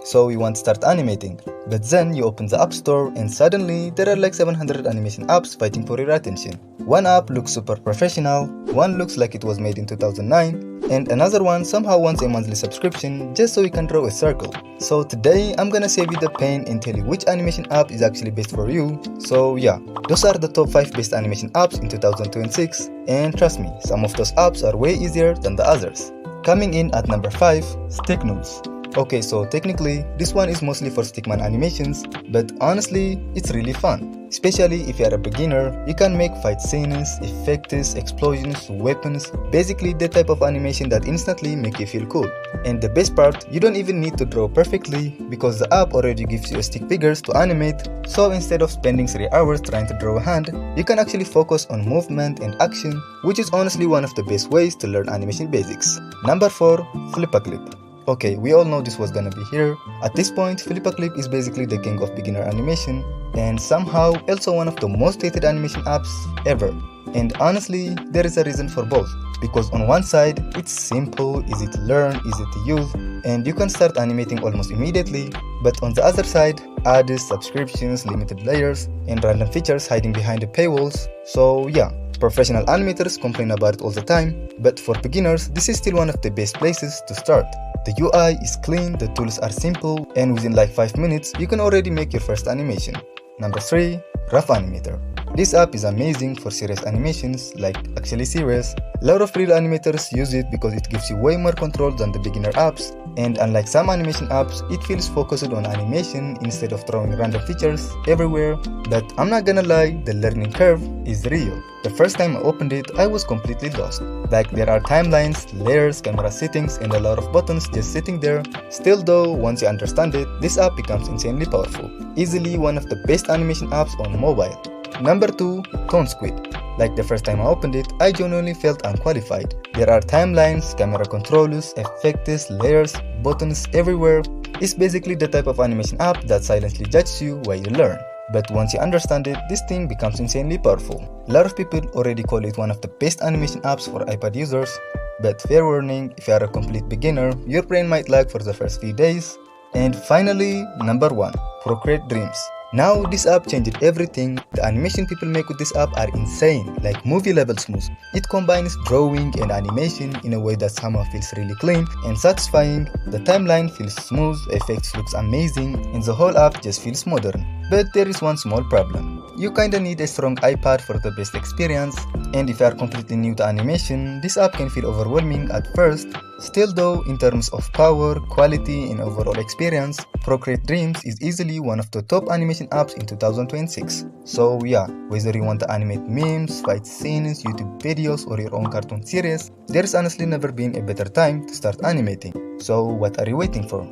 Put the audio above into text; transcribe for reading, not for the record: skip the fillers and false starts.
so you want to start animating. But then you open the App Store and suddenly there are like 700 animation apps fighting for your attention. One app looks super professional, one looks like it was made in 2009, and another one somehow wants a monthly subscription just so you can draw a circle. So today I'm gonna save you the pain and tell you which animation app is actually best for you. So yeah, those are the top 5 best animation apps in 2026, and trust me, some of those apps are way easier than the others. Coming in at number 5, Stickman. Okay, so technically, this one is mostly for stickman animations, but honestly, it's really fun. Especially if you are a beginner, you can make fight scenes, effects, explosions, weapons, basically the type of animation that instantly make you feel cool. And the best part, you don't even need to draw perfectly, because the app already gives you stick figures to animate, so instead of spending 3 hours trying to draw a hand, you can actually focus on movement and action, which is honestly one of the best ways to learn animation basics. Number 4, FlipaClip. Okay, we all know this was gonna be here. At this point, FlipaClip is basically the king of beginner animation, and somehow also one of the most hated animation apps ever. And honestly, there is a reason for both. Because on one side, it's simple, easy to learn, easy to use, and you can start animating almost immediately. But on the other side, ads, subscriptions, limited layers, and random features hiding behind the paywalls. So yeah, professional animators complain about it all the time, but for beginners, this is still one of the best places to start. The UI is clean, the tools are simple, and within like 5 minutes, you can already make your first animation. Number 3, Rough Animator. This app is amazing for serious animations, like actually serious. A lot of real animators use it because it gives you way more control than the beginner apps, and unlike some animation apps, it feels focused on animation instead of throwing random features everywhere. But I'm not gonna lie, the learning curve is real. The first time I opened it, I was completely lost. Like there are timelines, layers, camera settings, and a lot of buttons just sitting there. Still though, once you understand it, this app becomes insanely powerful. Easily one of the best animation apps on mobile. Number 2, ToonSquid. Like the first time I opened it, I genuinely felt unqualified. There are timelines, camera controls, effects, layers, buttons everywhere. It's basically the type of animation app that silently judges you while you learn. But once you understand it, this thing becomes insanely powerful. A lot of people already call it one of the best animation apps for iPad users. But fair warning, if you are a complete beginner, your brain might lag for the first few days. And finally, number 1, Procreate Dreams. Now this app changed everything. The animation people make with this app are insane, like movie level smooth. It combines drawing and animation in a way that somehow feels really clean and satisfying. The timeline feels smooth, effects looks amazing, and the whole app just feels modern. But there is one small problem. You kinda need a strong iPad for the best experience, and if you are completely new to animation, this app can feel overwhelming at first. Still though, in terms of power, quality, and overall experience, Procreate Dreams is easily one of the top animation apps in 2026. So yeah, whether you want to animate memes, fight scenes, YouTube videos, or your own cartoon series, there's honestly never been a better time to start animating. So what are you waiting for?